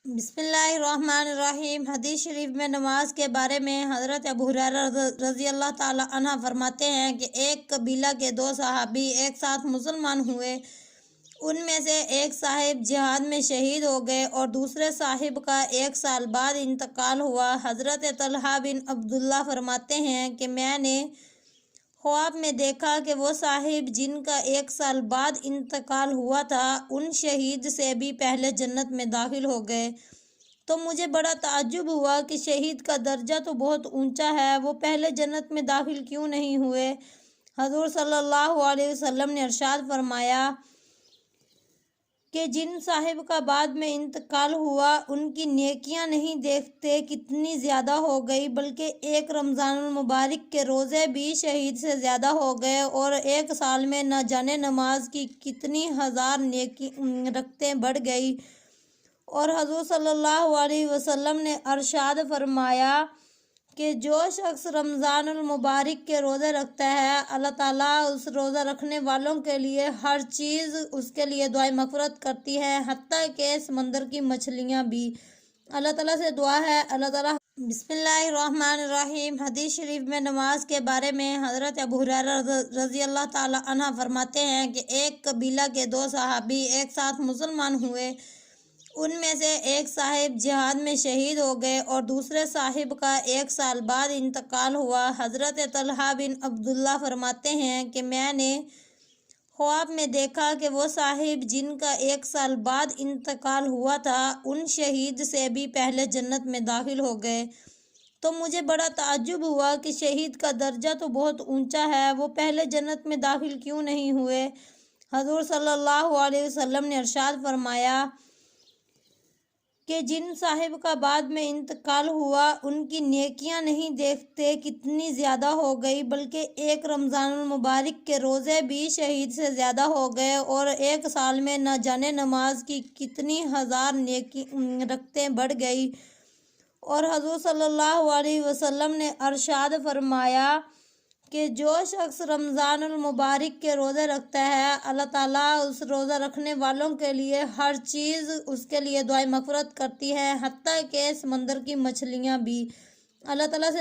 بسم اللہ الرحمن الرحیم۔ حدیث شریف میں نماز کے بارے میں حضرت ابو ہریرہ رضی اللہ تعالی عنہ فرماتے ہیں کہ ایک قبیلہ کے دو صحابی ایک ساتھ مسلمان ہوئے۔ ان میں سے ایک صاحب جہاد میں شہید ہو گئے اور دوسرے صاحب کا 1 سال بعد انتقال ہوا۔ حضرت طلحہ بن عبداللہ فرماتے ہیں کہ میں نے خواب میں دیکھا کہ وہ صاحب جن کا 1 سال بعد انتقال ہوا تھا ان شہید سے بھی پہلے جنت میں داخل ہو گئے، تو مجھے بڑا تعجب ہوا کہ شہید کا درجہ تو بہت اونچا ہے، وہ پہلے جنت میں داخل کیوں نہیں ہوئے؟ حضور صلی اللہ علیہ وسلم نے ارشاد فرمایا کہ جن صاحب کا بعد میں انتقال ہوا ان کی نیکیاں نہیں دیکھتے کتنی زیادہ ہو گئی، بلکہ ایک رمضان المبارک کے روزے بھی شہید سے زیادہ ہو گئے، اور 1 سال میں نہ جانے نماز کی کتنی ہزار نیکی رکعتیں بڑھ گئی۔ اور حضور صلی اللہ علیہ وسلم نے ارشاد فرمایا کہ جو شخص رمضان المبارک کے روزے رکھتا ہے، اللہ تعالیٰ اس روزہ رکھنے والوں کے لیے ہر چیز اس کے لیے دعائے مغفرت کرتی ہے، حتیٰ کہ سمندر کی مچھلیاں بھی۔ اللہ تعالیٰ سے دعا ہے اللہ تعالیٰ۔ بسم اللہ الرحمن الرحیم۔ حدیث شریف میں نماز کے بارے میں حضرت ابو ہریرہ رضی اللہ تعالی عنہ فرماتے ہیں کہ ایک قبیلہ کے دو صحابی ایک ساتھ مسلمان ہوئے۔ ان میں سے ایک صاحب جہاد میں شہید ہو گئے اور دوسرے صاحب کا 1 سال بعد انتقال ہوا۔ حضرت طلحہ بن عبداللہ فرماتے ہیں کہ میں نے خواب میں دیکھا کہ وہ صاحب جن کا 1 سال بعد انتقال ہوا تھا ان شہید سے بھی پہلے جنت میں داخل ہو گئے، تو مجھے بڑا تعجب ہوا کہ شہید کا درجہ تو بہت اونچا ہے، وہ پہلے جنت میں داخل کیوں نہیں ہوئے؟ حضور صلی اللہ علیہ وسلم نے ارشاد فرمایا کہ جن صاحب کا بعد میں انتقال ہوا ان کی نیکیاں نہیں دیکھتے کتنی زیادہ ہو گئی، بلکہ ایک رمضان المبارک کے روزے بھی شہید سے زیادہ ہو گئے، اور 1 سال میں نہ جانے نماز کی کتنی ہزار نیکی رکعتیں بڑھ گئی۔ اور حضور صلی اللہ علیہ وسلم نے ارشاد فرمایا کہ جو شخص رمضان المبارک کے روزے رکھتا ہے، اللہ تعالیٰ اس روزہ رکھنے والوں کے لیے ہر چیز اس کے لیے دعائے مغفرت کرتی ہے، حتیٰ کہ سمندر کی مچھلیاں بھی۔ اللہ تعالیٰ سے